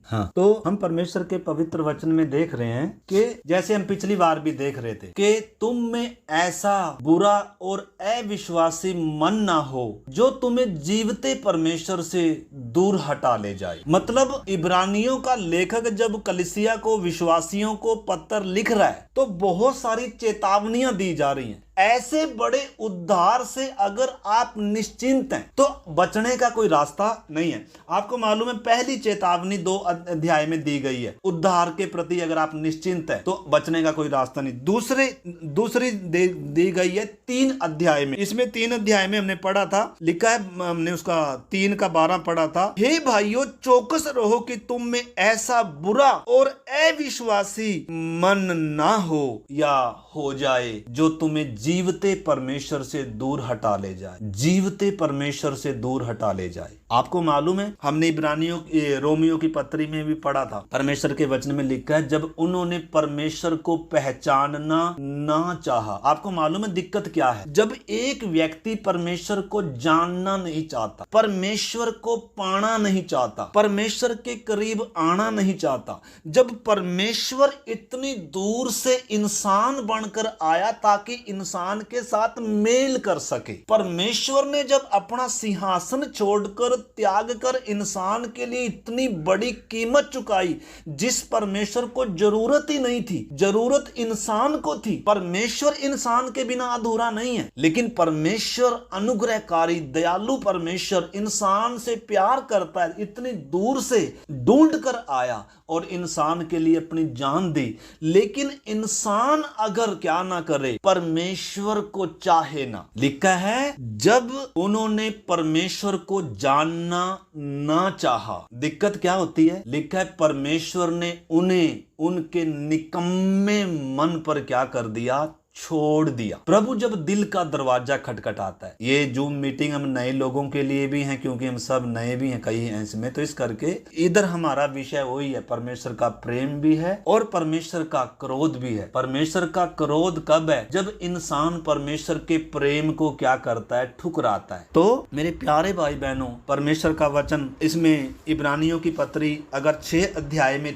हाँ, तो हम परमेश्वर के पवित्र वचन में देख रहे हैं कि जैसे हम पिछली बार भी देख रहे थे कि तुम में ऐसा बुरा और अविश्वासी मन ना हो जो तुम्हें जीवते परमेश्वर से दूर हटा ले जाए। मतलब इब्रानियों का लेखक जब कलीसिया को, विश्वासियों को पत्र लिख रहा है तो बहुत सारी चेतावनियां दी जा रही हैं। ऐसे बड़े उद्धार से अगर आप निश्चिंत हैं तो बचने का कोई रास्ता नहीं है। आपको मालूम है पहली चेतावनी 2 अध्याय में दी गई है, उद्धार के प्रति अगर आप निश्चिंत हैं तो बचने का कोई रास्ता नहीं। दूसरी दी गई है 3 अध्याय में। इसमें 3 अध्याय में हमने पढ़ा था, लिखा है, हमने उसका 3 का 12 पढ़ा था। हे भाइयों, चौकस रहो कि तुम में ऐसा बुरा और अविश्वासी मन ना हो या हो जाए जो तुम्हें जीवते परमेश्वर से दूर हटा ले जाए। जीवते परमेश्वर से दूर हटा ले जाए। आपको मालूम है हमने रोमियो की पत्री में भी पढ़ा था, परमेश्वर के वचन में लिखा है जब उन्होंने परमेश्वर को पहचानना ना चाहा। आपको मालूम है दिक्कत क्या है? जब एक व्यक्ति परमेश्वर को जानना नहीं चाहता, परमेश्वर को पाना नहीं चाहता, परमेश्वर के करीब आना नहीं चाहता, जब परमेश्वर इतनी दूर से इंसान बनकर आया ताकि इंसान के साथ मेल कर सके, परमेश्वर ने जब अपना सिंहासन छोड़कर, त्याग कर इंसान के लिए इतनी बड़ी कीमत चुकाई जिस परमेश्वर को जरूरत ही नहीं थी, जरूरत इंसान को थी। परमेश्वर इंसान के बिना अधूरा नहीं है, लेकिन परमेश्वर अनुग्रहकारी, दयालु परमेश्वर इंसान से प्यार करता है, इतनी दूर से ढूंढ कर आया और इंसान के लिए अपनी जान दी। लेकिन इंसान अगर क्या ना करे, परमेश्वर को चाहे ना, लिखा है जब उन्होंने परमेश्वर को जानना ना चाहा। दिक्कत क्या होती है? लिखा है परमेश्वर ने उन्हें उनके निकम्मे मन पर क्या कर दिया? छोड़ दिया। प्रभु जब दिल का दरवाजा खटखटाता है, ये जूम मीटिंग हम नए लोगों के लिए भी है क्योंकि हम सब नए भी हैं कई हैं इसमें, तो इस करके इधर हमारा विषय वही है, परमेश्वर का प्रेम भी है और परमेश्वर का क्रोध भी है। परमेश्वर का क्रोध कब है? जब इंसान परमेश्वर के प्रेम को क्या करता है? ठुकराता है। तो मेरे प्यारे भाई बहनों, परमेश्वर का वचन इसमें इब्रानियों की पत्री अगर 6 अध्याय में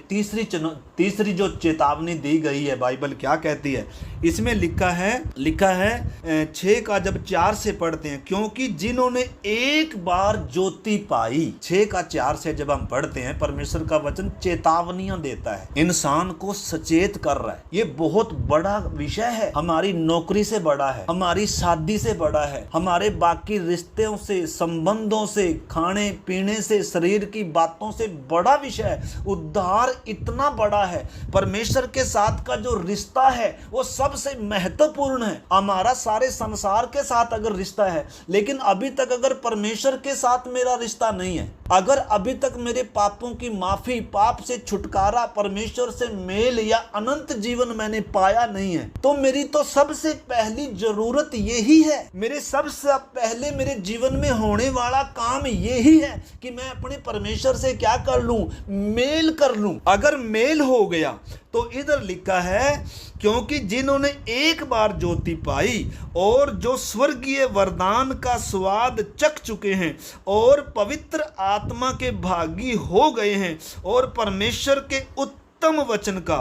तीसरी जो चेतावनी दी गई है, बाइबल क्या कहती है? इसमें लिखा है 6 का जब 4 से पढ़ते हैं, क्योंकि जिन्होंने एक बार ज्योति पाई। 6 का 4 से जब हम पढ़ते हैं, परमेश्वर का वचन चेतावनियां देता है, इंसान को सचेत कर रहा है। ये बहुत बड़ा विषय है, हमारी नौकरी से बड़ा है, हमारी शादी से बड़ा है, हमारे बाकी रिश्तों से, संबंधों से, खाने पीने से, शरीर की बातों से बड़ा विषय है। उद्धार इतना बड़ा है, परमेश्वर के साथ का जो रिश्ता है वो सबसे महत्वपूर्ण है। हमारा सारे संसार के साथ अगर रिश्ता है, लेकिन अभी तक अगर परमेश्वर के साथ मेरा रिश्ता नहीं है, अगर अभी तक मेरे पापों की माफी, पाप से छुटकारा, परमेश्वर से मेल या अनंत जीवन मैंने पाया नहीं है, तो मेरी तो सबसे पहली जरूरत यही है। मेरे सबसे पहले मेरे जीवन में होने वाला काम यही है कि मैं अपने परमेश्वर से क्या कर लूं? मेल कर लूं। अगर मेल हो गया तो इधर लिखा है क्योंकि जिन्होंने एक बार ज्योति पाई और जो स्वर्गीय वरदान का स्वाद चख चुके हैं और पवित्र आत्मा के भागी हो गए हैं और परमेश्वर के उत्तम वचन का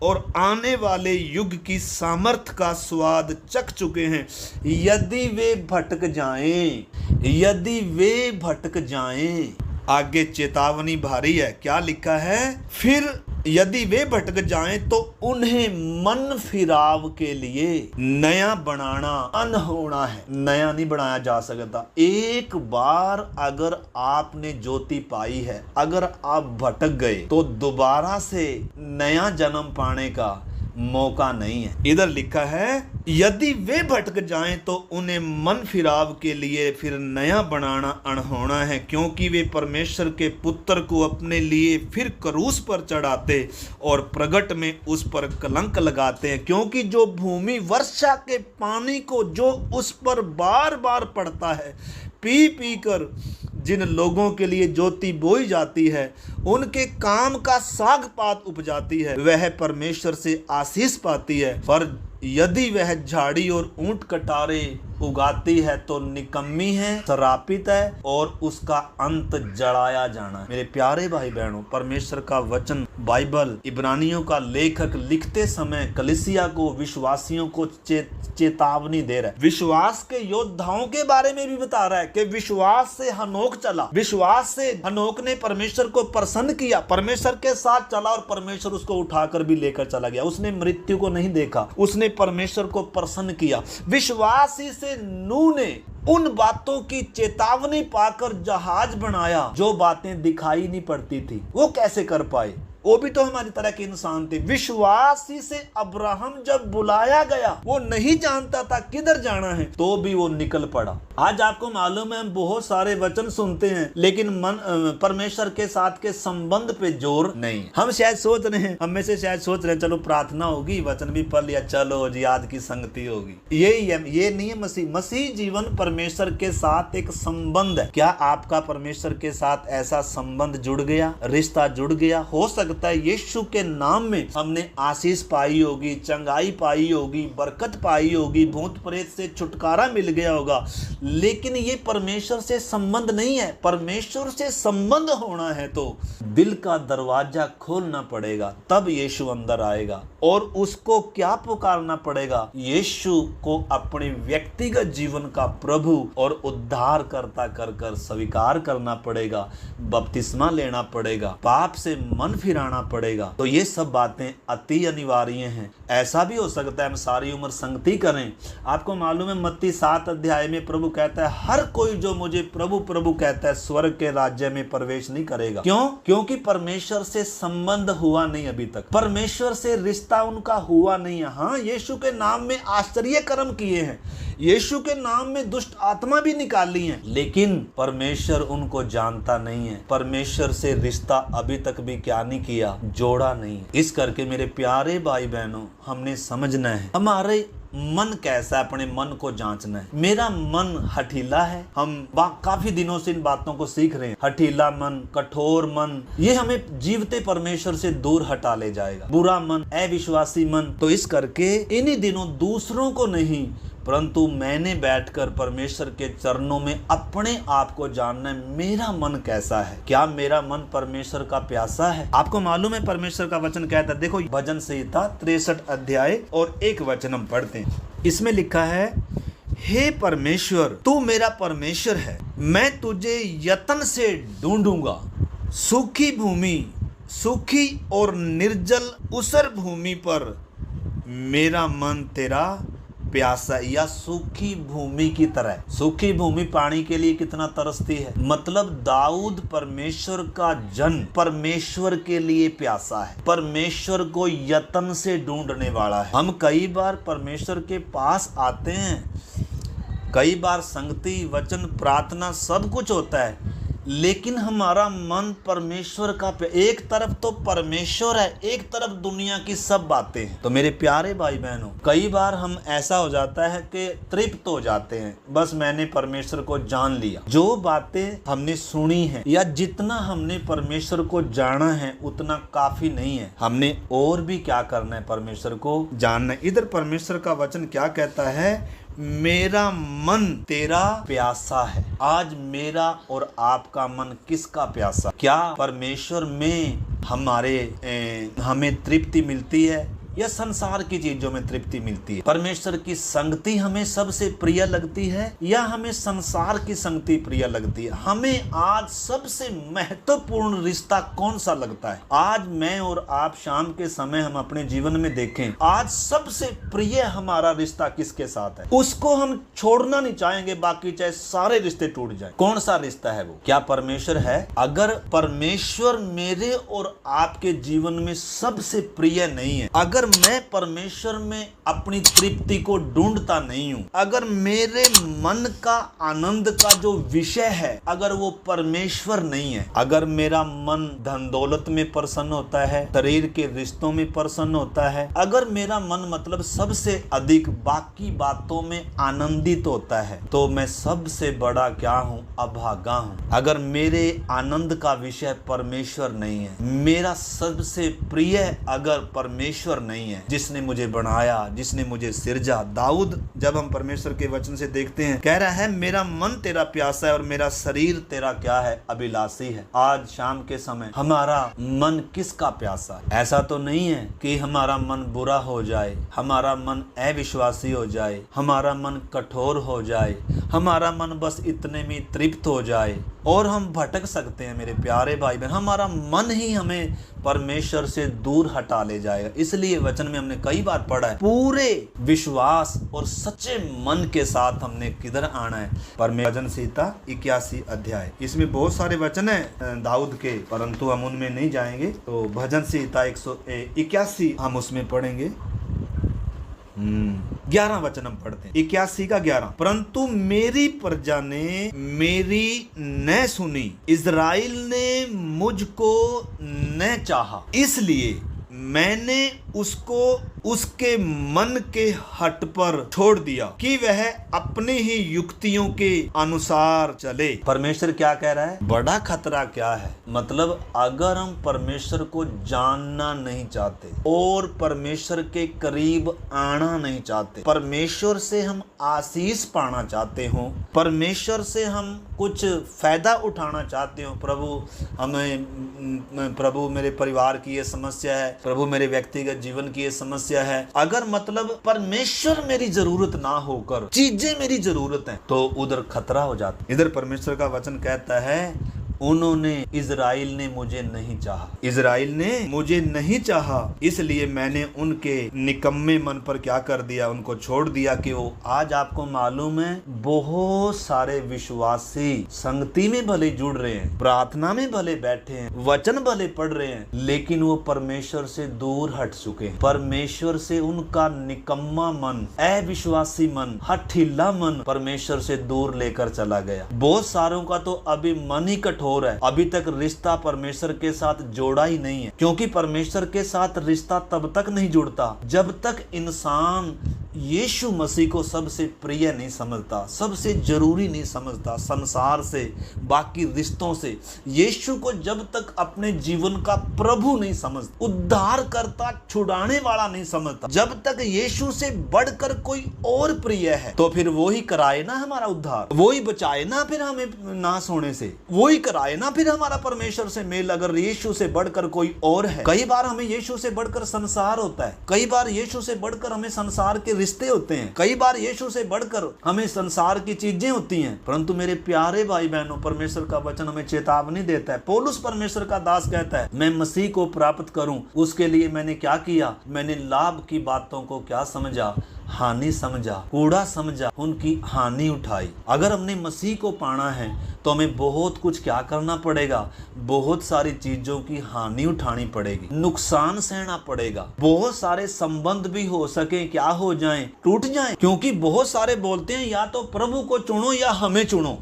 और आने वाले युग की सामर्थ का स्वाद चख चुके हैं, यदि वे भटक जाएं। आगे चेतावनी भारी है। क्या लिखा है? फिर यदि वे भटक जाएं तो उन्हें मन फिराव के लिए नया बनाना अनहोना है। नया नहीं बनाया जा सकता। एक बार अगर आपने ज्योति पाई है, अगर आप भटक गए तो दोबारा से नया जन्म पाने का मौका नहीं है। इधर लिखा है यदि वे भटक जाएं तो उन्हें मन फिराव के लिए फिर नया बनाना अनहोना है, क्योंकि वे परमेश्वर के पुत्र को अपने लिए फिर क्रूस पर चढ़ाते और प्रगट में उस पर कलंक लगाते हैं। क्योंकि जो भूमि वर्षा के पानी को जो उस पर बार बार पड़ता है, पी पी कर जिन लोगों के लिए ज्योति बोई जाती है, उनके काम का साग पात उपजाती है, वह परमेश्वर से आशीष पाती है। पर यदि वह झाड़ी और ऊंट कटारे उगाती है तो निकम्मी है, श्रापित है और उसका अंत जलाया जाना है। मेरे प्यारे भाई बहनों, परमेश्वर का वचन बाइबल इब्रानियों का लेखक लिखते समय कलीसिया को, विश्वासियों को चेतावनी दे रहा है। विश्वास के योद्धाओं के बारे में भी बता रहा है कि विश्वास से हनोक चला, विश्वास से हनोक ने परमेश्वर को प्रसन्न किया, परमेश्वर के साथ चला और परमेश्वर उसको उठाकर भी लेकर चला गया। उसने मृत्यु को नहीं देखा, उसने परमेश्वर को प्रसन्न किया। विश्वास ही से नूह ने उन बातों की चेतावनी पाकर जहाज बनाया जो बातें दिखाई नहीं पड़ती थी। वो कैसे कर पाए? वो भी तो हमारी तरह के इंसान थे। विश्वासी से अब्राहम जब बुलाया गया, वो नहीं जानता था किधर जाना है, तो भी वो निकल पड़ा। आज आपको मालूम है हम बहुत सारे वचन सुनते हैं लेकिन परमेश्वर के साथ के संबंध पे जोर नहीं। हम शायद सोच रहे हैं, हम में से शायद सोच रहे हैं चलो प्रार्थना होगी, वचन भी पढ़ लिया, चलो जी आज की संगति होगी। ये नहीं है मसीह जीवन परमेश्वर के साथ एक संबंध है। क्या आपका परमेश्वर के साथ ऐसा संबंध जुड़ गया, रिश्ता जुड़ गया? हो सकता है यीशु के नाम में हमने आशीष पाई होगी, चंगाई पाई होगी, बरकत पाई होगी, भूत प्रेत से छुटकारा मिल गया होगा, लेकिन ये परमेश्वर से संबंध नहीं है। परमेश्वर से संबंध होना है तो दिल का दरवाजा खोलना पड़ेगा, तब यीशु अंदर आएगा। और उसको क्या पुकारना पड़ेगा? यीशु को अपने व्यक्तिगत जीवन का प्रभु और उद्धार करता कर स्वीकार करना पड़ेगा, बपतिस्मा लेना पड़ेगा, पाप से मन फिराना पड़ेगा। तो ये सब बातें अति अनिवार्य हैं। ऐसा भी हो सकता है हम सारी उम्र संगति करें। आपको मालूम है मत्ती 7 अध्याय में प्रभु कहता है हर कोई जो मुझे प्रभु प्रभु कहता है स्वर्ग के राज्य में प्रवेश नहीं करेगा। क्यों? क्योंकि परमेश्वर से संबंध हुआ नहीं अभी तक, परमेश्वर से रिश्ता उनका हुआ नहीं है। हाँ, यीशु के नाम में आश्चर्य कर्म किए हैं, यीशु के नाम में दुष्ट आत्मा भी निकाली है, लेकिन परमेश्वर उनको जानता नहीं है। परमेश्वर से रिश्ता अभी तक भी क्या नहीं किया? जोड़ा नहीं। इस करके मेरे प्यारे भाई बहनों, हमने समझना है हमारे मन कैसा है, अपने मन को जांचना है। मेरा मन हठीला है, हम काफी दिनों से इन बातों को सीख रहे हैं। हठीला मन, कठोर मन, ये हमें जीवते परमेश्वर से दूर हटा ले जाएगा। बुरा मन, अविश्वासी मन। तो इस करके इन्हीं दिनों दूसरों को नहीं परंतु मैंने बैठकर परमेश्वर के चरणों में अपने आप को जानना है, मेरा मन कैसा है? क्या मेरा मन परमेश्वर का प्यासा है? आपको मालूम है परमेश्वर का वचन कहता है, देखो भजन संहिता 63 अध्याय और 1 वचन हम पढ़ते हैं। इसमें लिखा है, हे परमेश्वर तू मेरा परमेश्वर है, मैं तुझे यत्न से ढूंढूंगा। सूखी भूमि, सूखी और निर्जल ऊसर भूमि पर मेरा मन तेरा प्यासा, या सूखी भूमि की तरह। सूखी भूमि पानी के लिए कितना तरसती है। मतलब दाऊद परमेश्वर का जन परमेश्वर के लिए प्यासा है, परमेश्वर को यत्न से ढूंढने वाला है। हम कई बार परमेश्वर के पास आते हैं, कई बार संगति, वचन, प्रार्थना सब कुछ होता है, लेकिन हमारा मन परमेश्वर का एक तरफ तो परमेश्वर है, एक तरफ दुनिया की सब बातें हैं। तो मेरे प्यारे भाई बहनों, कई बार हम ऐसा हो जाता है कि तृप्त हो जाते हैं, बस मैंने परमेश्वर को जान लिया। जो बातें हमने सुनी है या जितना हमने परमेश्वर को जाना है उतना काफी नहीं है, हमने और भी क्या करना है? परमेश्वर को जानना है। इधर परमेश्वर का वचन क्या कहता है? मेरा मन तेरा प्यासा है। आज मेरा और आपका मन किसका प्यासा? क्या परमेश्वर में हमें तृप्ति मिलती है या संसार की चीजों में तृप्ति मिलती है? परमेश्वर की संगति हमें सबसे प्रिय लगती है या हमें संसार की संगति प्रिय लगती है? हमें आज सबसे महत्वपूर्ण रिश्ता कौन सा लगता है? आज मैं और आप शाम के समय हम अपने जीवन में देखें, आज सबसे प्रिय हमारा रिश्ता किसके साथ है? उसको हम छोड़ना नहीं चाहेंगे, बाकी चाहे सारे रिश्ते टूट जाएं। कौन सा रिश्ता है वो? क्या परमेश्वर है? अगर परमेश्वर मेरे और आपके जीवन में सबसे प्रिय नहीं है, अगर मैं परमेश्वर में अपनी तृप्ति को ढूंढता नहीं हूं, अगर मेरे मन का आनंद का जो विषय है अगर वो परमेश्वर नहीं है, अगर मेरा मन धन दौलत में प्रसन्न होता है, शरीर के रिश्तों में प्रसन्न होता है, अगर मेरा मन मतलब सबसे अधिक बाकी बातों में आनंदित होता है, तो मैं सबसे बड़ा क्या हूं? अभागा हूं। अगर मेरे आनंद का विषय परमेश्वर नहीं है, मेरा सबसे प्रिय अगर परमेश्वर नहीं है, जिसने मुझे बनाया, जिसने मुझे सिरजा। दाऊद जब हम परमेश्वर के वचन से देखते हैं, कह रहा है मेरा मन तेरा प्यासा है और मेरा शरीर तेरा क्या है, अभिलाषी है। आज शाम के समय हमारा मन किसका प्यासा है? ऐसा तो नहीं है कि हमारा मन बुरा हो जाए, हमारा मन अविश्वासी हो जाए, हमारा मन कठोर हो जाए, हमारा मन बस इतने में तृप्त हो जाए और हम भटक सकते हैं। मेरे प्यारे भाई बहन, हमारा मन ही हमें परमेश्वर से दूर हटा ले जाएगा। इसलिए वचन में हमने कई बार पढ़ा है, पूरे विश्वास और सच्चे मन के साथ हमने किधर आना है? भजन संहिता 81 अध्याय। इसमें बहुत सारे वचन है दाऊद के, परंतु हम उनमें नहीं जाएंगे। तो भजन संहिता 181 हम उसमें पढ़ेंगे। 11 वचन हम पढ़ते हैं, 81 का 11। परंतु मेरी प्रजा ने मेरी न सुनी, इज़राइल ने मुझको न चाहा, इसलिए मैंने उसको उसके मन के हट पर छोड़ दिया कि वह अपने ही युक्तियों के अनुसार चले। परमेश्वर क्या कह रहा है? बड़ा खतरा क्या है? मतलब अगर हम परमेश्वर को जानना नहीं चाहते और परमेश्वर के करीब आना नहीं चाहते, परमेश्वर से हम आशीष पाना चाहते हो, परमेश्वर से हम कुछ फायदा उठाना चाहते हो, प्रभु मेरे परिवार की ये समस्या है, प्रभु मेरे व्यक्तिगत जीवन की ये समस्या है, अगर मतलब परमेश्वर मेरी जरूरत ना होकर चीजें मेरी जरूरत है, तो उधर खतरा हो जाता है। इधर परमेश्वर का वचन कहता है उन्होंने, इज़राइल ने मुझे नहीं चाहा, इज़राइल ने मुझे नहीं चाहा, इसलिए मैंने उनके निकम्मे मन पर क्या कर दिया, उनको छोड़ दिया। कि वो आज आपको मालूम है बहुत सारे विश्वासी संगति में भले जुड़ रहे हैं, प्रार्थना में भले बैठे हैं, वचन भले पढ़ रहे हैं, लेकिन वो परमेश्वर से दूर हट चुके हैं। परमेश्वर से उनका निकम्मा मन, अविश्वासी मन, हठीला मन परमेश्वर से दूर लेकर चला गया। बहुत सारों का तो अभी मन ही कठोर है, अभी तक रिश्ता परमेश्वर के साथ जोड़ा ही नहीं है, क्योंकि परमेश्वर के साथ रिश्ता तब तक नहीं जुड़ता जब तक इंसान यीशु मसीह को सबसे प्रिय नहीं समझता, सबसे जरूरी नहीं समझता, संसार से, बाकी रिश्तों से यीशु को जब तक अपने जीवन का प्रभु नहीं समझता, उद्धार करता, छुड़ाने वाला नहीं समझता, जब तक यीशु से बढ़कर कोई और प्रिय है, तो फिर वो ही कराए ना हमारा उद्धार, वो ही बचाए ना फिर हमें नाश होने से, वो ही कराए ना फिर हमारा परमेश्वर से मेल, अगर यीशु से बढ़कर कोई और है। कई बार हमें यीशु से बढ़कर संसार होता है, कई बार यीशु से बढ़कर हमें संसार के रिश्ते होते हैं, कई बार यीशु से बढ़कर हमें संसार की चीजें होती हैं। परंतु मेरे प्यारे भाई बहनों, परमेश्वर का वचन हमें चेतावनी देता है। पौलुस परमेश्वर का दास कहता है, मैं मसीह को प्राप्त करूं उसके लिए मैंने क्या किया? मैंने लाभ की बातों को क्या समझा? हानि समझा, कूड़ा समझा, उनकी हानि उठाई। अगर हमने मसीह को पाना है तो हमें बहुत कुछ क्या करना पड़ेगा? बहुत सारी चीजों की हानि उठानी पड़ेगी, नुकसान सहना पड़ेगा, बहुत सारे संबंध भी हो सके क्या हो जाएं, टूट जाएं, क्योंकि बहुत सारे बोलते हैं या तो प्रभु को चुनो या हमें चुनो।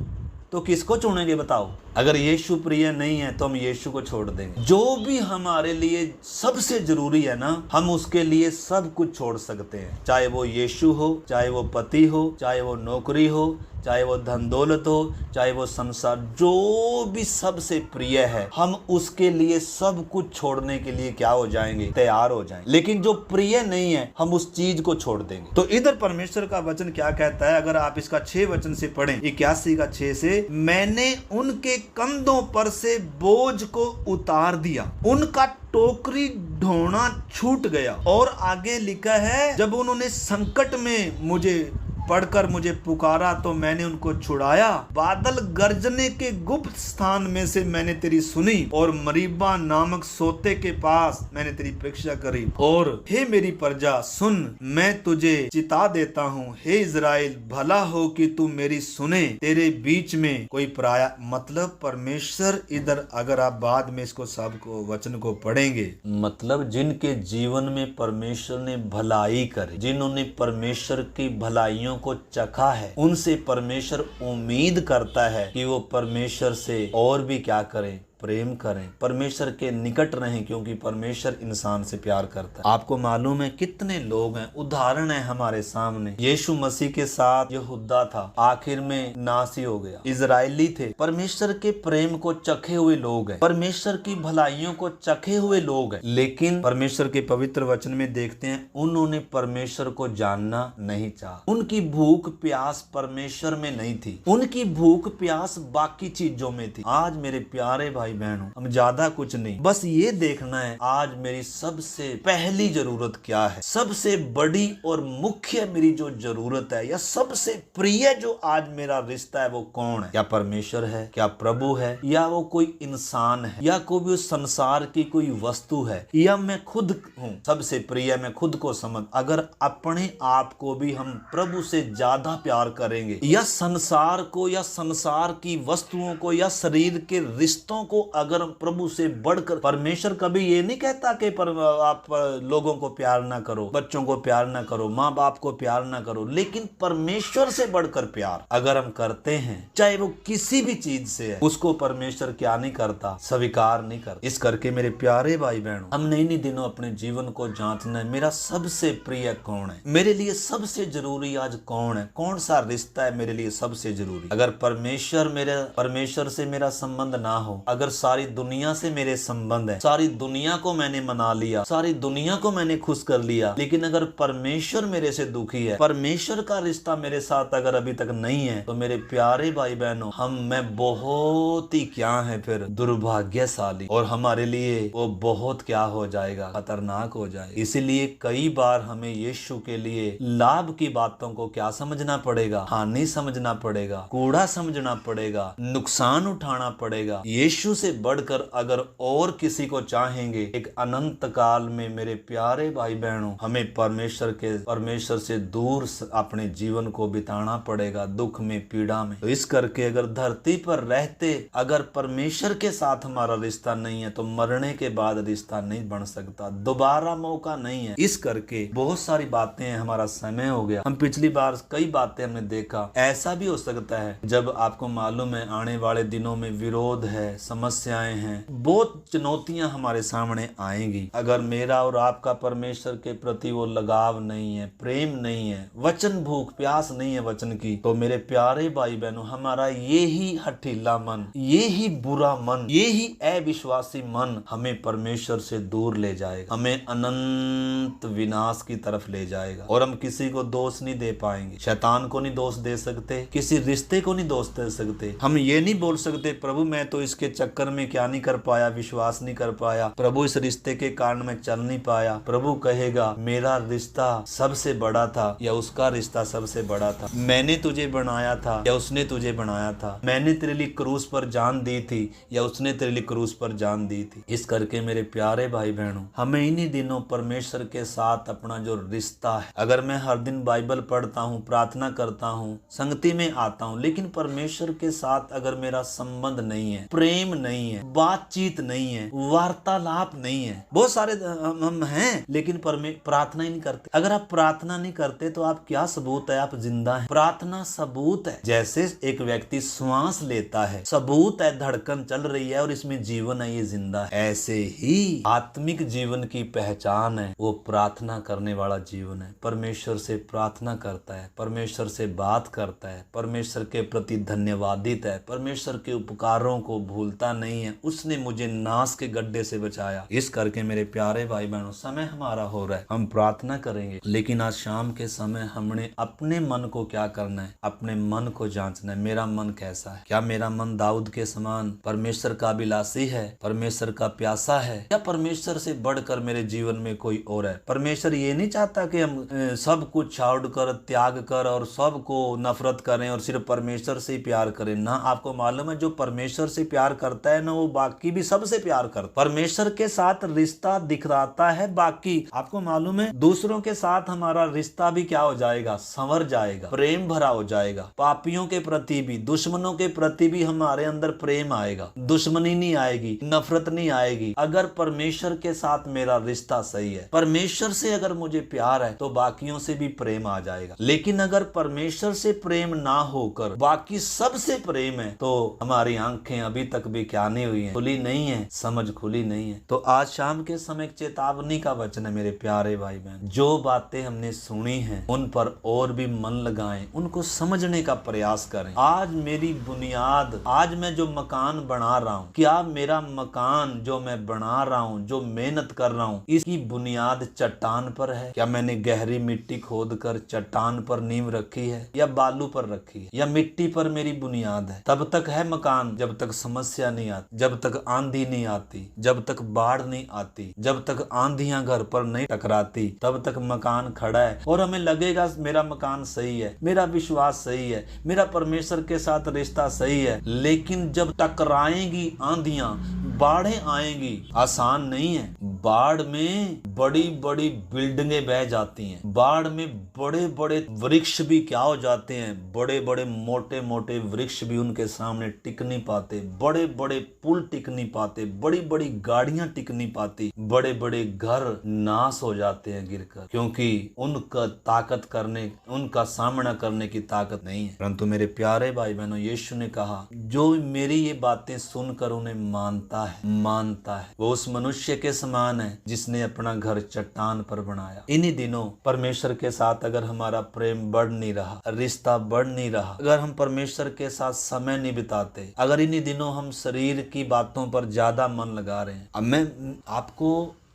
तो किसको चुनेंगे बताओ? अगर यीशु प्रिय नहीं है तो हम यीशु को छोड़ देंगे। जो भी हमारे लिए सबसे जरूरी है ना, हम उसके लिए सब कुछ छोड़ सकते हैं, चाहे वो यीशु हो, चाहे वो पति हो, चाहे वो नौकरी हो, चाहे वो धन दौलत हो, चाहे वो संसार, जो भी सबसे प्रिय है, हम उसके लिए सब कुछ छोड़ने के लिए क्या हो जाएंगे? तैयार हो जाएंगे। लेकिन जो प्रिय नहीं है हम उस चीज को छोड़ देंगे। तो इधर परमेश्वर का वचन क्या कहता है? अगर आप इसका 6 वचन से पढ़ें, 81 का 6 से, मैंने उनके कंधों पर से बोझ को उतार दिया, उनका टोकरी ढोना छूट गया। और आगे लिखा है, जब उन्होंने संकट में मुझे पढ़कर मुझे पुकारा तो मैंने उनको छुड़ाया। बादल गरजने के गुप्त स्थान में से मैंने तेरी सुनी, और मरीबा नामक सोते के पास मैंने तेरी परीक्षा करी। और हे मेरी प्रजा सुन, मैं तुझे चिता देता हूँ, हे इज़राइल भला हो कि तू मेरी सुने, तेरे बीच में कोई पराया। मतलब परमेश्वर इधर, अगर आप बाद में इसको सबको वचन को पढ़ेंगे, मतलब जिनके जीवन में परमेश्वर ने भलाई करे, जिन्होंने परमेश्वर की भलाइयों को चखा है, उनसे परमेश्वर उम्मीद करता है कि वो परमेश्वर से और भी क्या करें, प्रेम करें, परमेश्वर के निकट रहें, क्योंकि परमेश्वर इंसान से प्यार करता है। आपको मालूम है कितने लोग हैं, उदाहरण है हमारे सामने। यीशु मसीह के साथ यहूदा था, आखिर में नाश ही हो गया। इजरायली थे, परमेश्वर के प्रेम को चखे हुए लोग हैं, परमेश्वर की भलाइयों को चखे हुए लोग हैं, लेकिन परमेश्वर के पवित्र वचन में देखते हैं उन्होंने परमेश्वर को जानना नहीं चाहा। उनकी भूख प्यास परमेश्वर में नहीं थी, उनकी भूख प्यास बाकी चीजों में थी। आज मेरे प्यारे भाई बहनों, हम ज्यादा कुछ नहीं, बस ये देखना है आज मेरी सबसे पहली जरूरत क्या है, सबसे बड़ी और मुख्य मेरी जो जरूरत है या सबसे प्रिय जो आज मेरा रिश्ता है वो कौन है? क्या परमेश्वर है, क्या प्रभु है, या वो कोई इंसान है, या कोई भी उस संसार की कोई वस्तु है, या मैं खुद हूँ? सबसे प्रिय मैं खुद को समझ, अगर अपने आप को भी हम प्रभु से ज्यादा प्यार करेंगे या संसार को या संसार की वस्तुओं को या शरीर के रिश्तों को अगर प्रभु से बढ़कर, परमेश्वर कभी ये नहीं कहता कि आप लोगों को प्यार ना करो, बच्चों को प्यार ना करो, माँ बाप को प्यार ना करो, लेकिन परमेश्वर से बढ़कर प्यार अगर हम करते हैं, चाहे वो किसी भी चीज से है, उसको परमेश्वर क्या नहीं करता? स्वीकार नहीं करता। इस करके मेरे प्यारे भाई बहनों, हमने इन्हीं दिनों अपने जीवन को जांचना है, मेरा सबसे प्रिय कौन है, मेरे लिए सबसे जरूरी आज कौन है, कौन सा रिश्ता है मेरे लिए सबसे जरूरी। अगर परमेश्वर से मेरा संबंध ना हो, अगर सारी दुनिया से मेरे संबंध है, सारी दुनिया को मैंने मना लिया, सारी दुनिया को मैंने खुश कर लिया, लेकिन अगर परमेश्वर मेरे से दुखी है, परमेश्वर का रिश्ता मेरे साथ अगर अभी तक नहीं है, तो मेरे प्यारे भाई बहनों, मैं बहुत ही क्या है फिर दुर्भाग्यशाली, और हमारे लिए वो बहुत क्या हो जाएगा, खतरनाक हो जाएगा। इसीलिए कई बार हमें यीशु के लिए लाभ की बातों को क्या समझना पड़ेगा? हानि समझना पड़ेगा, कूड़ा समझना पड़ेगा, नुकसान उठाना पड़ेगा। यीशु से बढ़कर अगर और किसी को चाहेंगे एक अनंत काल में, मेरे प्यारे भाई बहनों, हमें परमेश्वर से दूर अपने जीवन को बिताना पड़ेगा, दुख में, पीड़ा में। तो इस करके अगर धरती पर रहते अगर परमेश्वर के साथ हमारा रिश्ता नहीं है, तो मरने के बाद रिश्ता नहीं बन सकता, दोबारा मौका नहीं है। इस करके बहुत सारी बातें हैं, हमारा समय हो गया, हम पिछली बार कई बातें हमने देखा। ऐसा भी हो सकता है जब आपको मालूम है आने वाले दिनों में विरोध है, समस्याएं हैं, बहुत चुनौतियां हमारे सामने आएंगी। अगर मेरा और आपका परमेश्वर के प्रति वो लगाव नहीं है, प्रेम नहीं है, वचन भूख प्यास नहीं है वचन की, तो मेरे प्यारे भाई बहनों, हमारा ये ही हठीला मन, ये ही बुरा मन, ये ही अविश्वासी मन हमें परमेश्वर से दूर ले जाएगा, हमें अनंत विनाश की तरफ ले जाएगा। और हम किसी को दोष नहीं दे पाएंगे, शैतान को नहीं दोष दे सकते, किसी रिश्ते को नहीं दोष दे सकते। हम ये नहीं बोल सकते प्रभु मैं तो इसके चक्कर में क्या नहीं कर पाया, विश्वास नहीं कर पाया, प्रभु इस रिश्ते के कारण मैं चल नहीं पाया। प्रभु कहेगा मेरा रिश्ता सबसे बड़ा था या उसका रिश्ता सबसे बड़ा था, मैंने तुझे बनाया था या उसने तुझे बनाया था, मैंने तेरे लिए क्रूस पर जान दी थी या उसने तेरे लिए क्रूस पर जान दी थी। इस करके मेरे प्यारे भाई बहनों, हमें इन्हीं दिनों परमेश्वर के साथ अपना जो रिश्ता है, अगर मैं हर दिन बाइबल पढ़ता हूँ, प्रार्थना करता हूँ, संगति में आता हूँ, लेकिन परमेश्वर के साथ अगर मेरा संबंध नहीं है, प्रेम नहीं है, बातचीत नहीं है, वार्तालाप नहीं है, बहुत सारे हम हैं लेकिन प्रार्थना ही नहीं करते। अगर आप प्रार्थना नहीं करते तो आप क्या सबूत है आप जिंदा हैं? प्रार्थना सबूत है, जैसे एक व्यक्ति श्वास लेता है, सबूत है धड़कन चल रही है और इसमें जीवन है, ये जिंदा है। ऐसे ही आत्मिक जीवन की पहचान है वो प्रार्थना करने वाला जीवन है। परमेश्वर से प्रार्थना करता है, परमेश्वर से बात करता है, परमेश्वर के प्रति धन्यवादित है, परमेश्वर के उपकारों को भूलता नहीं है, उसने मुझे नाश के गड्ढे से बचाया। इस करके मेरे प्यारे भाई बहनों, समय हमारा हो रहा है, हम प्रार्थना करेंगे, लेकिन आज शाम के समय हमने अपने मन को क्या करना है, अपने मन को जांचना है। मेरा मन कैसा है? क्या मेरा मन दाऊद के समान परमेश्वर का अभिलाषी है, परमेश्वर का प्यासा है, या परमेश्वर से बढ़कर मेरे जीवन में कोई और है? परमेश्वर ये नहीं चाहता कि हम सब कुछ छोड़ कर, त्याग कर और सबको नफरत करें और सिर्फ परमेश्वर से ही प्यार करें ना। आपको मालूम है जो परमेश्वर से प्यार करता है ना, वो बाकी भी सबसे प्यार करता है। परमेश्वर के साथ रिश्ता दिखलाता है, बाकी आपको मालूम है दूसरों के साथ हमारा रिश्ता भी क्या हो जाएगा, संवर जाएगा, प्रेम भरा हो जाएगा। पापियों के प्रति भी, दुश्मनों के प्रति भी हमारे अंदर प्रेम आएगा, दुश्मनी नहीं आएगी, नफरत नहीं आएगी। अगर परमेश्वर के साथ मेरा रिश्ता सही है, परमेश्वर से अगर मुझे प्यार है, तो बाकियों से भी प्रेम आ जाएगा। लेकिन अगर परमेश्वर से प्रेम ना होकर बाकी सबसे प्रेम है, तो हमारी आंखें अभी तक भी क्या नहीं हुई है, खुली नहीं है, समझ खुली नहीं है। तो आज शाम के समय एक चेतावनी का वचन है मेरे प्यारे भाई बहन, जो बातें हमने सुनी हैं उन पर और भी मन लगाएं, उनको समझने का प्रयास करें। आज मेरी बुनियाद, आज मैं जो मकान बना रहा हूँ, क्या मेरा मकान जो मैं बना रहा हूँ, जो मेहनत कर रहा हूँ, इसकी बुनियाद चट्टान पर है? क्या मैंने गहरी मिट्टी खोद कर चट्टान पर नींव रखी है, या बालू पर रखी है, या मिट्टी पर मेरी बुनियाद है? तब तक है मकान जब तक समस्या नहीं आती, जब तक आंधी नहीं आती, जब तक बाढ़ नहीं आती, जब तक आंधियां घर पर नहीं टकराती, तब तक मकान खड़ा है। और हमें लगेगा मेरा मकान सही है, मेरा विश्वास सही है, मेरा परमेश्वर के साथ रिश्ता सही है। लेकिन जब टकराएंगी आंधियां, बाढ़ें आएंगी, आसान नहीं है। बाढ़ में बड़ी बड़ी बिल्डिंगें बह जाती हैं, बाढ़ में बड़े बड़े वृक्ष भी क्या हो जाते हैं, बड़े बड़े मोटे मोटे वृक्ष भी उनके सामने टिक नहीं पाते, बड़े बड़े पुल टिक नहीं पाते, बड़ी बड़ी गाड़ियां टिक नहीं पाती, बड़े बड़े घर नाश हो जाते हैं गिरकर, क्योंकि उनका ताकत करने, उनका सामना करने की ताकत नहीं है। परंतु मेरे प्यारे भाई बहनों, यीशु ने कहा जो मेरी ये बातें सुनकर उन्हें मानता है वो उस मनुष्य के समान है जिसने अपना घर चट्टान पर बनाया। इन्हीं दिनों परमेश्वर के साथ अगर हमारा प्रेम बढ़ नहीं रहा, रिश्ता बढ़ नहीं रहा, अगर हम परमेश्वर के साथ समय नहीं बिताते, अगर इन्हीं दिनों हम शरीर की बातों पर ज्यादा मन लगा रहे हैं, अब मैं आपको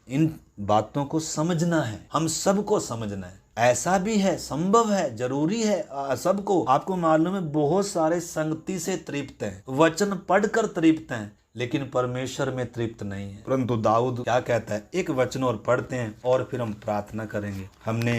इन बातों को समझना है, हम सबको समझना है। ऐसा भी है, संभव है, जरूरी है सबको। आपको मालूम है बहुत सारे संगति से तृप्त हैं, वचन पढ़कर तृप्त हैं, लेकिन परमेश्वर में तृप्त नहीं है। परंतु दाऊद क्या कहता है, एक वचन और पढ़ते हैं और फिर हम प्रार्थना करेंगे। हमने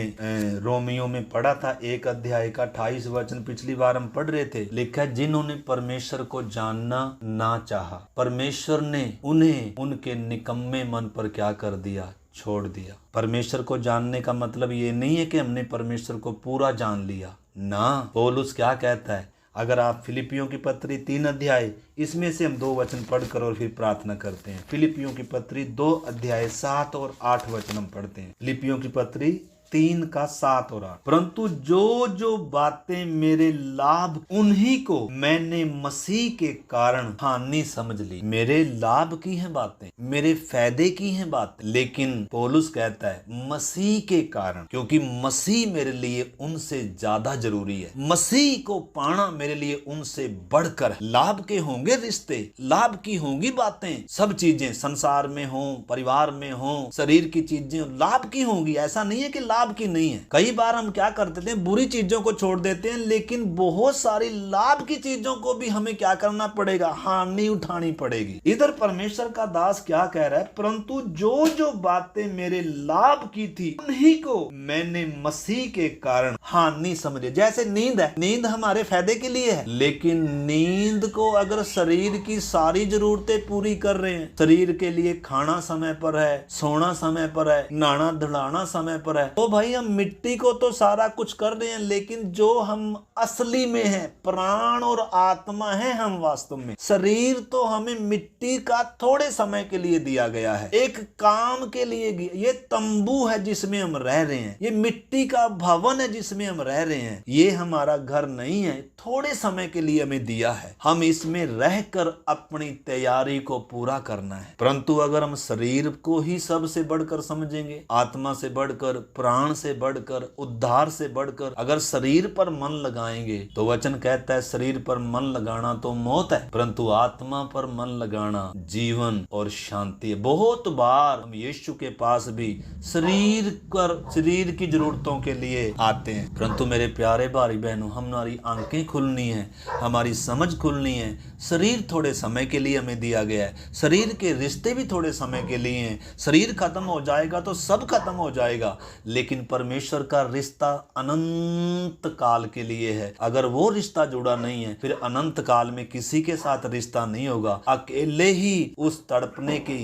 रोमियो में पढ़ा था 1 अध्याय का 28 वचन, पिछली बार हम पढ़ रहे थे। लिखा है जिन्होंने परमेश्वर को जानना ना चाहा, परमेश्वर ने उन्हें उनके निकम्मे मन पर क्या कर दिया, छोड़ दिया। परमेश्वर को जानने का मतलब ये नहीं है कि हमने परमेश्वर को पूरा जान लिया ना। पौलुस क्या कहता है, अगर आप फिलिपियों की पत्री 3 अध्याय, इसमें से हम 2 वचन पढ़कर और फिर प्रार्थना करते हैं। फिलिपियों की पत्री 2 अध्याय 7 और 8 वचन हम पढ़ते हैं। फिलिपियों की पत्री 3 का 7 और 8। परंतु जो जो बातें मेरे लाभ, उन्हीं को मैंने मसीह के कारण हानि समझ ली। मेरे लाभ की हैं बातें, मेरे फायदे की हैं बातें, लेकिन पौलुस कहता है मसीह के कारण, क्योंकि मसीह मेरे लिए उनसे ज्यादा जरूरी है। मसीह को पाना मेरे लिए उनसे बढ़कर। लाभ के होंगे रिश्ते, लाभ की होंगी बातें, सब चीजें संसार में हो, परिवार में हो, शरीर की चीजें लाभ की होंगी, ऐसा नहीं है कि लाभ की नहीं है। कई बार हम क्या कर देते हैं, बुरी चीजों को छोड़ देते हैं, लेकिन बहुत सारी लाभ की चीजों को भी हमें क्या करना पड़ेगा, हानि उठानी पड़ेगी। इधर परमेश्वर का दास क्या कह रहा है, परंतु जो जो बातें मेरे लाभ की थी उन्हीं को मैंने मसीह के कारण हानि समझी। जैसे नींद है, नींद हमारे फायदे के लिए है, लेकिन नींद को अगर शरीर की सारी जरूरतें पूरी कर रहे हैं, शरीर के लिए खाना समय पर है, सोना समय पर है, नहाना धुलाना समय पर है, तो भाई हम मिट्टी को तो सारा कुछ कर रहे हैं, लेकिन जो हम असली में हैं, प्राण और आत्मा है हम वास्तव में। शरीर तो हमें मिट्टी का थोड़े समय के लिए दिया गया है, एक काम के लिए। ये तंबू है जिसमें हम रह रहे हैं, ये मिट्टी का भवन है जिसमें हम रह रहे हैं, ये हमारा घर नहीं है, थोड़े समय के लिए हमें दिया है, हम इसमें रहकर अपनी तैयारी को पूरा करना है। परंतु अगर हम शरीर को ही सबसे बढ़कर समझेंगे, आत्मा से बढ़कर, प्राण से बढ़कर, उद्धार से बढ़कर अगर शरीर पर मन लगाएंगे, तो वचन कहता है शरीर पर मन लगाना तो मौत है, परंतु आत्मा पर मन लगाना जीवन और शांति है। बहुत बार हम यीशु के पास भी शरीर की जरूरतों के लिए आते हैं, परंतु मेरे प्यारे भाई बहनों, हमारी आंखें खुलनी है, हमारी समझ खुलनी है। शरीर थोड़े समय के लिए हमें दिया गया है, शरीर के रिश्ते भी थोड़े समय के लिए हैं। शरीर खत्म हो जाएगा तो सब खत्म हो जाएगा, लेकिन परमेश्वर का रिश्ता अनंत काल के लिए है। अगर वो रिश्ता जुड़ा नहीं है, फिर अनंत काल में किसी के साथ रिश्ता नहीं होगा। अकेले ही उस तड़पने की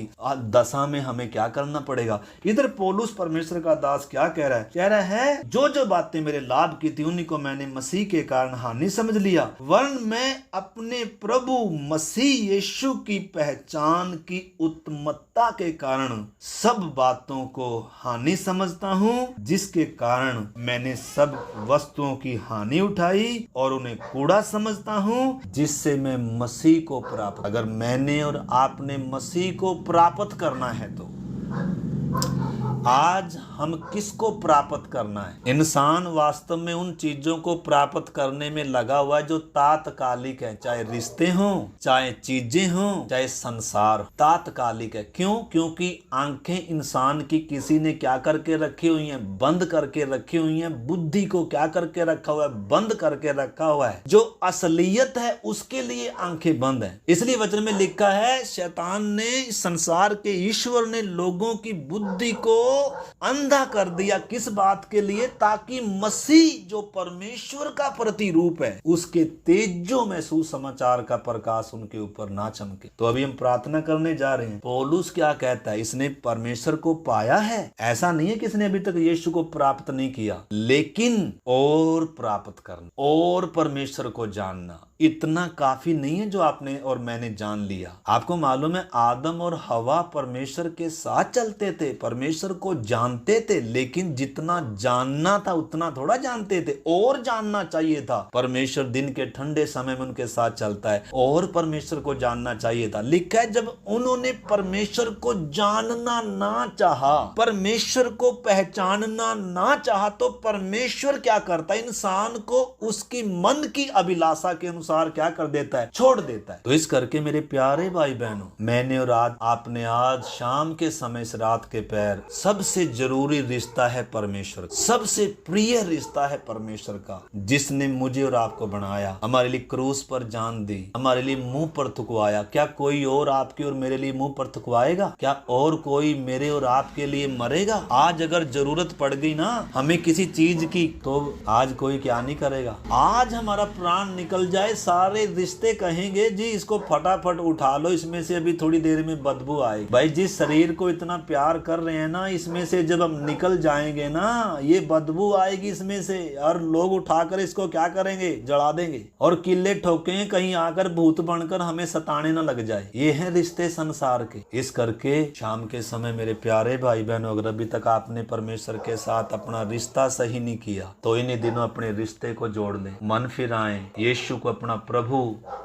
दशा में हमें क्या करना पड़ेगा। इधर पौलुस परमेश्वर का दास क्या कह रहा है, कह रहा है जो जो बातें मेरे लाभ की थी उन्हीं को मैंने मसीह के कारण हानि समझ लिया, वरन मैं अपने प्रभु मसीह यीशु की पहचान की उत्तमता के कारण सब बातों को हानि समझता हूँ। जिसके कारण मैंने सब वस्तुओं की हानि उठाई और उन्हें कूड़ा समझता हूँ, जिससे मैं मसीह को प्राप्त। अगर मैंने और आपने मसीह को प्राप्त करना है तो आज हम किसको प्राप्त करना है? इंसान वास्तव में उन चीजों को प्राप्त करने में लगा हुआ है जो तात्कालिक है, चाहे रिश्ते हों, चाहे चीजें हों, चाहे संसार। तात्कालिक है। क्यों? क्योंकि आंखें इंसान की किसी ने क्या करके रखी हुई हैं? बंद करके रखी हुई हैं। बुद्धि को क्या करके रखा हुआ है? बंद करके रखा हुआ है। जो असलियत है उसके लिए आंखें बंद है। इसलिए वचन में लिखा है, शैतान ने, संसार के ईश्वर ने लोगों की बुद्धि को अंधा कर दिया। किस बात के लिए? ताकि मसीह जो परमेश्वर का प्रतिरूप है उसके तेजों में सुसमाचार का प्रकाश उनके ऊपर ना चमके। तो अभी हम प्रार्थना करने जा रहे हैं। पौलुस क्या कहता है? इसने परमेश्वर को पाया है। ऐसा नहीं है कि इसने अभी तक यीशु को प्राप्त नहीं किया, लेकिन और प्राप्त करना और परमेश्वर को जानना इतना काफी नहीं है जो आपने और मैंने जान लिया। आपको मालूम है, आदम और हवा परमेश्वर के साथ चलते थे, परमेश्वर को जानते थे, लेकिन जितना जानना था उतना थोड़ा जानते थे, और जानना चाहिए था। परमेश्वर दिन के ठंडे समय में उनके साथ चलता है और परमेश्वर को जानना चाहिए था। लिखा है, जब उन्होंने परमेश्वर को जानना ना चाहा, परमेश्वर को पहचानना ना चाहा, तो परमेश्वर क्या करता है? इंसान को उसकी मन की अभिलाषा के अनुसार क्या कर देता है? छोड़ देता है। तो इस करके मेरे प्यारे भाई बहनों, मैंने और आज आपने आज शाम के समय इस रात के पैर, सबसे जरूरी रिश्ता है परमेश्वर, सबसे प्रिय रिश्ता है परमेश्वर का, जिसने मुझे और आपको बनाया, हमारे लिए क्रूस पर जान दी, हमारे लिए मुंह पर थुकवाया। क्या कोई और आपके और मेरे लिए मुंह पर थुकवाएगा? क्या और कोई मेरे और आपके लिए मरेगा? आज अगर जरूरत पड़ गई ना हमें किसी चीज की, तो आज कोई क्या नहीं करेगा। आज हमारा प्राण निकल जाए, सारे रिश्ते कहेंगे जी इसको फटाफट उठा लो, इसमें से अभी थोड़ी देर में बदबू आएगी। भाई जिस शरीर को इतना प्यार कर रहे हैं ना, इसमें से जब हम निकल जाएंगे ना, ये बदबू आएगी इसमें से, और लोग उठाकर इसको क्या करेंगे? जला देंगे और किले ठोकेंगे, कहीं आकर भूत बनकर हमें सताने ना लग जाए। ये है रिश्ते संसार के। इस करके शाम के समय मेरे प्यारे भाई बहनों, अगर अभी तक आपने परमेश्वर के साथ अपना रिश्ता सही नहीं किया तो इन्हीं दिनों अपने रिश्ते को जोड़ लें, मन फिराएं, यीशु को अपना प्रभु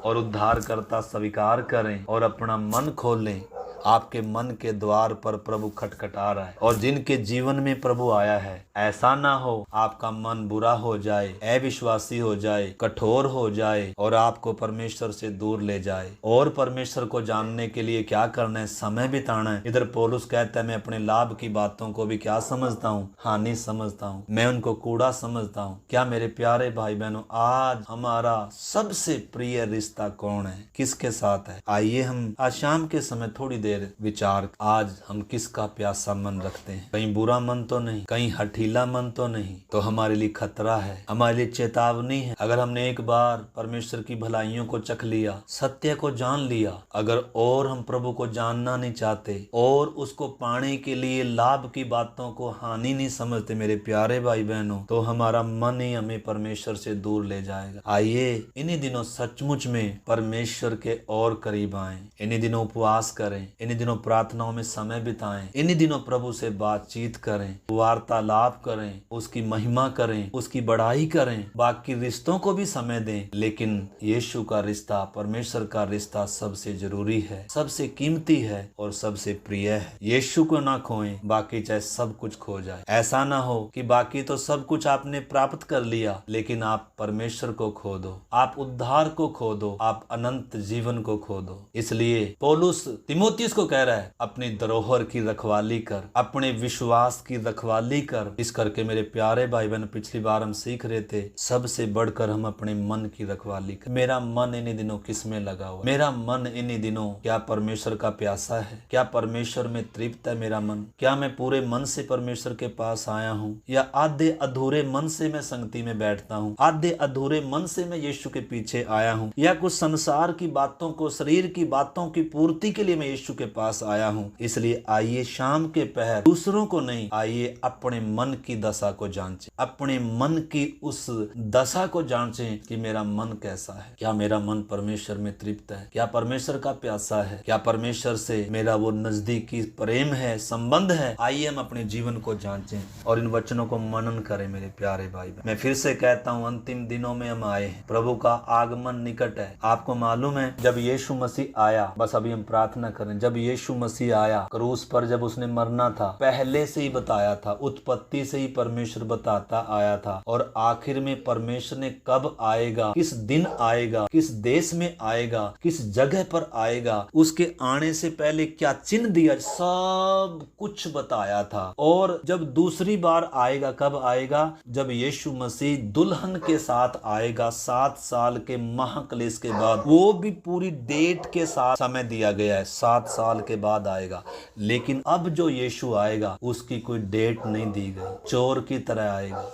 और उद्धारकर्ता स्वीकार करें और अपना मन खोलें। आपके मन के द्वार पर प्रभु खटखटा रहा है, और जिनके जीवन में प्रभु आया है, ऐसा ना हो आपका मन बुरा हो जाए, अविश्वासी हो जाए, कठोर हो जाए और आपको परमेश्वर से दूर ले जाए। और परमेश्वर को जानने के लिए क्या करना है? समय बिताना है। इधर पौलुस कहता है, मैं अपने लाभ की बातों को भी क्या समझता हूँ? हानि समझता हूँ, मैं उनको कूड़ा समझता हूँ। क्या मेरे प्यारे भाई बहनों, आज हमारा सबसे प्रिय रिश्ता कौन है? किसके साथ है? आइए हम आज शाम के समय थोड़ी देर विचार, आज हम किसका प्यासा मन रखते हैं? कहीं बुरा मन तो नहीं, कहीं हठीला मन तो नहीं? तो हमारे लिए खतरा है, हमारे लिए चेतावनी है। अगर हमने एक बार परमेश्वर की भलाइयों को चख लिया, सत्य को जान लिया, अगर और हम प्रभु को जानना नहीं चाहते और उसको पाने के लिए लाभ की बातों को हानि नहीं समझते, मेरे प्यारे भाई बहनों, तो हमारा मन ही हमें परमेश्वर से दूर ले जाएगा। आइए इन्हीं दिनों सचमुच में परमेश्वर के और करीब आए, इन्हीं दिनों उपवास करें, इन्हीं दिनों प्रार्थनाओं में समय बिताएं, इन्हीं दिनों प्रभु से बातचीत करें, वार्तालाप करें, उसकी महिमा करें, उसकी बढ़ाई करें, बाकी रिश्तों को भी समय दें, लेकिन यीशु का रिश्ता, परमेश्वर का रिश्ता सबसे जरूरी है, सबसे कीमती है और सबसे प्रिय है। यीशु को ना खोएं, बाकी चाहे सब कुछ खो जाए। ऐसा ना हो कि बाकी तो सब कुछ आपने प्राप्त कर लिया, लेकिन आप परमेश्वर को खो दो, आप उद्धार को खो दो, आप अनंत जीवन को खो दो। इसलिए पौलुस तीमुथियुस को कह रहा है, अपनी धरोहर की रखवाली कर, अपने विश्वास की रखवाली कर। इस करके मेरे प्यारे भाई बहन, पिछली बार हम सीख रहे थे, सबसे बढ़कर हम अपने मन की रखवाली कर। मेरा मन इन्हीं दिनों किस में लगा हुआ? मेरा मन इन्हीं दिनों क्या परमेश्वर का प्यासा है? क्या परमेश्वर में तृप्त है मेरा मन? क्या मैं पूरे मन से परमेश्वर के पास आया हूँ, या आधे अधूरे मन से मैं संगति में बैठता हूँ, आधे अधूरे मन से मैं यीशु के पीछे आया हूँ, या कुछ संसार की बातों को, शरीर की बातों की पूर्ति के लिए मैं यीशु के पास आया हूँ। इसलिए आइए शाम के पहर दूसरों को नहीं, आइए अपने मन की दशा को जांचें, अपने मन की उस दशा को जांचें कि मेरा मन कैसा है। क्या मेरा मन परमेश्वर में तृप्त है? क्या परमेश्वर का प्यासा है? क्या परमेश्वर से मेरा वो नजदीकी प्रेम है, संबंध है? आइए हम अपने जीवन को जांचें और इन वचनों को मनन करें मेरे प्यारे भाई। मैं फिर से कहता हूँ, अंतिम दिनों में हम आए हैं, प्रभु का आगमन निकट है। आपको मालूम है जब यीशु मसीह आया, बस अभी हम प्रार्थना करें, जब यीशु मसीह आया क्रूस पर, जब उसने मरना था, पहले से ही बताया था, उत्पत्ति से ही परमेश्वर बताता आया था। और आखिर में परमेश्वर ने कब आएगा, किस दिन आएगा, किस देश में आएगा, किस जगह पर आएगा, उसके आने से पहले क्या चिन्ह दिया, सब कुछ बताया था। और जब दूसरी बार आएगा, कब आएगा? जब यीशु मसीह दुल्हन के साथ आएगा 7 साल के महाक्लेश के बाद। वो भी पूरी डेट के साथ समय दिया गया है, 7 साल के बाद आएगा। लेकिन अब जो यीशु आएगा उसकी कोई डेट नहीं दी गई, चोर की तरह आएगा,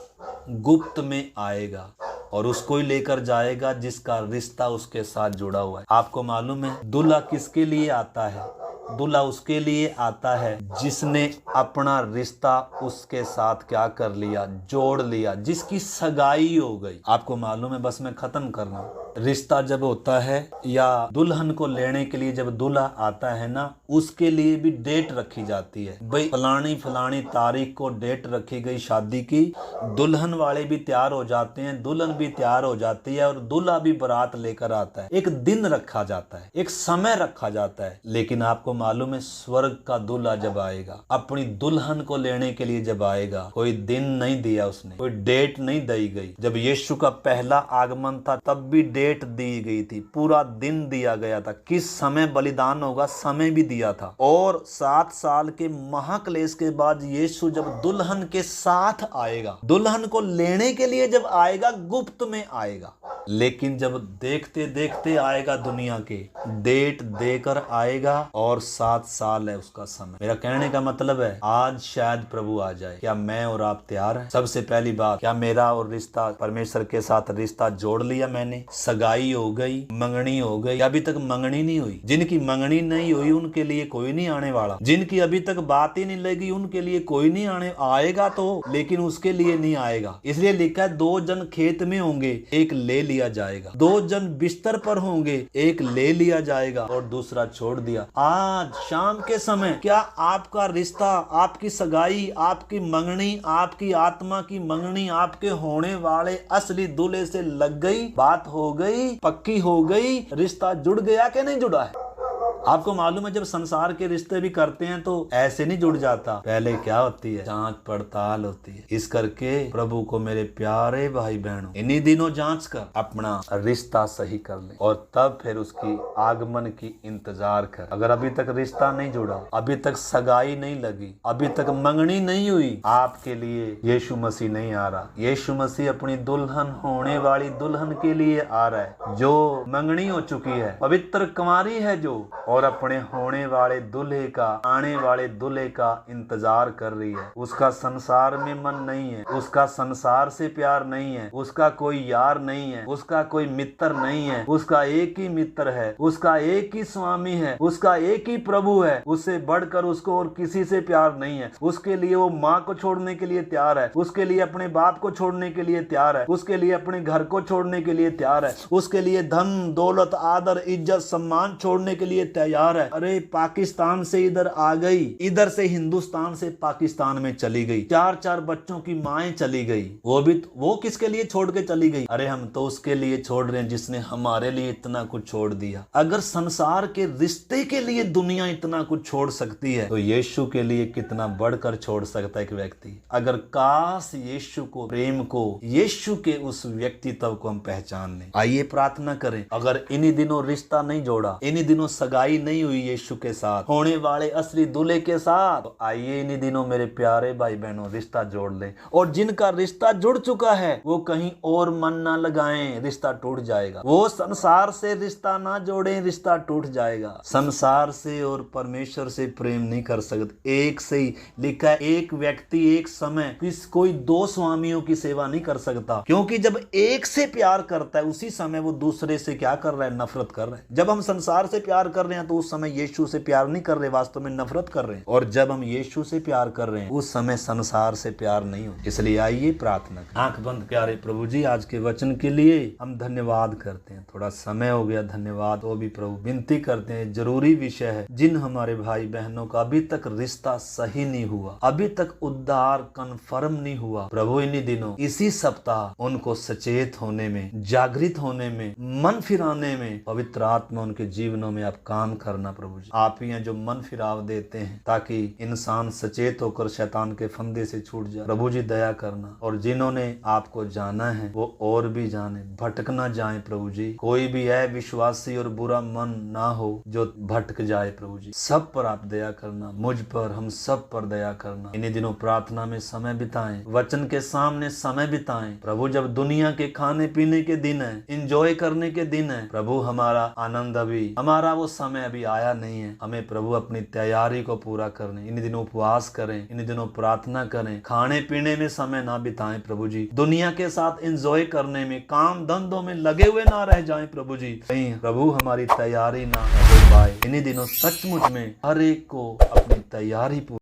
गुप्त में आएगा और उसको ही लेकर जाएगा जिसका रिश्ता उसके साथ जुड़ा हुआ है। आपको मालूम है दूल्हा किसके लिए आता है? दूल्हा उसके लिए आता है जिसने अपना रिश्ता उसके साथ क्या कर लिया, जोड़ लिया, जिसकी सगाई हो गई। आपको मालूम है, बस मैं खत्म कर रहा हूं, रिश्ता जब होता है या दुल्हन को लेने के लिए जब दूल्हा आता है ना, उसके लिए भी डेट रखी जाती है। भाई फलानी फलानी तारीख को डेट रखी गई शादी की, दुल्हन वाले भी तैयार हो जाते हैं, दुल्हन भी तैयार हो जाती है और दूल्हा भी बारात लेकर आता है। एक दिन रखा जाता है, एक समय रखा जाता है। लेकिन आपको मालूम है स्वर्ग का दूल्हा जब आएगा, अपनी दुल्हन को लेने के लिए जब आएगा, कोई दिन नहीं दिया उसने, कोई डेट नहीं दी गई। जब यीशु का पहला आगमन था तब भी डेट दी गई थी, पूरा दिन दिया गया था, किस समय बलिदान होगा समय भी दिया था। और 7 साल के महाक्लेश के बाद यीशु जब दुल्हन के साथ आएगा, दुल्हन को लेने के लिए जब आएगा, गुप्त में आएगा। लेकिन जब देखते देखते आएगा, दुनिया के डेट देकर आएगा और 7 साल है उसका समय। मेरा कहने का मतलब है आज शायद प्रभु आ जाए। क्या मैं और आप तैयार हैं? सबसे पहली बात, क्या मेरा और रिश्ता परमेश्वर के साथ रिश्ता जोड़ लिया मैंने? सगाई हो गई, मंगनी हो गई, अभी तक मंगनी नहीं हुई। जिनकी मंगनी नहीं हुई उनके लिए कोई नहीं आने वाला, जिनकी अभी तक बात ही नहीं लगी उनके लिए कोई नहीं आएगा तो, लेकिन उसके लिए नहीं आएगा। इसलिए लिखा है 2 जन खेत में होंगे, एक ले लिया जाएगा, 2 जन बिस्तर पर होंगे, एक ले लिया जाएगा और दूसरा छोड़ दिया। आज शाम के समय क्या आपका रिश्ता, आपकी सगाई, आपकी मंगनी, आपकी आत्मा की मंगनी आपके होने वाले असली दूल्हे से लग गई, बात हो गई, पक्की हो गई, रिश्ता जुड़ गया कि नहीं जुड़ा है? आपको मालूम है जब संसार के रिश्ते भी करते हैं तो ऐसे नहीं जुड़ जाता, पहले क्या होती है, जांच पड़ताल होती है। इस करके प्रभु को मेरे प्यारे भाई बहनों, इन्हीं दिनों जांच कर अपना रिश्ता सही कर ले और तब फिर उसकी आगमन की इंतजार कर। अगर अभी तक रिश्ता नहीं जुड़ा, अभी तक सगाई नहीं लगी, अभी तक मंगनी नहीं हुई, आपके लिए यीशु मसीह नहीं आ रहा। यीशु मसीह अपनी दुल्हन, होने वाली दुल्हन के लिए आ रहा है, जो मंगनी हो चुकी है, पवित्र कुंवारी है जो, और अपने होने वाले दूल्हे का, आने वाले दूल्हे का इंतजार कर रही है। उसका संसार में मन नहीं है, उसका संसार से प्यार नहीं है, उसका कोई यार नहीं है, उसका कोई मित्र नहीं है, उसका एक ही मित्र है, उसका एक ही स्वामी है, उसका एक ही प्रभु है, उससे बढ़कर उसको और किसी से प्यार नहीं है। उसके लिए वो माँ को छोड़ने के लिए तैयार है, उसके लिए अपने बाप को छोड़ने के लिए तैयार है, उसके लिए अपने घर को छोड़ने के लिए तैयार है, उसके लिए धन दौलत आदर इज्जत सम्मान छोड़ने के लिए तैयार है। अरे पाकिस्तान से इधर आ गई, इधर से हिंदुस्तान से पाकिस्तान में चली गई, 4-4 बच्चों की माएं चली गई, वो किसके लिए छोड़ के चली गई? अरे हम तो उसके लिए छोड़ रहे हैं जिसने हमारे लिए इतना कुछ छोड़ दिया। अगर संसार के रिश्ते के लिए दुनिया इतना कुछ छोड़ सकती है तो यीशु के लिए कितना बढ़कर छोड़ सकता है एक व्यक्ति। अगर काश यीशु को, प्रेम को, यीशु के उस व्यक्तित्व को हम पहचान लें। आइए प्रार्थना करें। अगर इन्हीं दिनों रिश्ता नहीं जोड़ा, इन्हीं दिनों सगाई नहीं हुई यीशु के साथ, होने वाले असली दूल्हे के साथ, तो आइए इन्हीं दिनों मेरे प्यारे भाई बहनों रिश्ता जोड़ लें। और जिनका रिश्ता जुड़ चुका है वो कहीं और मन ना लगाएं, रिश्ता टूट जाएगा। वो संसार से रिश्ता ना जोड़ें, रिश्ता टूट जाएगा। संसार से और परमेश्वर से प्रेम नहीं कर सकते। एक से ही लिखा है, एक व्यक्ति एक समय कोई 2 स्वामियों की सेवा नहीं कर सकता, क्योंकि जब एक से प्यार करता है उसी समय वो दूसरे से क्या कर रहा है, नफरत कर रहा है। जब हम संसार से प्यार कर रहे रहे हैं तो उस समय यीशु से प्यार नहीं कर रहे, वास्तव में नफरत कर रहे हैं। और जब हम यीशु से प्यार कर रहे हैं उस समय संसार से प्यार नहीं हो। इसलिए आइए प्रार्थना करें। आंख बंद। प्यारे प्रभु जी, आज के वचन के लिए हम धन्यवाद करते हैं। थोड़ा समय हो गया, धन्यवाद। वो भी प्रभु विनती करते हैं, जरूरी विषय है। जिन हमारे भाई बहनों का अभी तक रिश्ता सही नहीं हुआ, अभी तक उद्धार कन्फर्म नहीं हुआ, प्रभु इन्हीं दिनों इसी सप्ताह उनको सचेत होने में, जागृत होने में, मन फिराने में पवित्र आत्मा उनके जीवनों में आप काम करना प्रभु जी। आप ही हैं जो मन फिराव देते हैं ताकि इंसान सचेत होकर शैतान के फंदे से छूट जाए। प्रभु जी दया करना। और जिन्होंने आपको जाना है वो और भी जाने, भटक ना जाए प्रभु जी। कोई भी अविश्वासी और बुरा मन ना हो जो भटक जाए प्रभु जी। सब पर आप दया करना, मुझ पर, हम सब पर दया करना। इन्हीं दिनों प्रार्थना में समय बिताएं, वचन के सामने समय बिताएं प्रभु। जब दुनिया के खाने पीने के दिन है, इंजॉय करने के दिन है प्रभु, हमारा आनंद अभी, हमारा वो समय अभी आया नहीं है। हमें प्रभु अपनी तैयारी को पूरा करने, इन दिनों उपवास करें, इन दिनों प्रार्थना करें, खाने पीने में समय ना बिताएं प्रभु जी। दुनिया के साथ एंजॉय करने में, काम धंधों में लगे हुए ना रह जाएं प्रभु जी। कहीं प्रभु हमारी तैयारी ना हो पाए। इन्हीं दिनों सचमुच में हर एक को अपनी तैयारी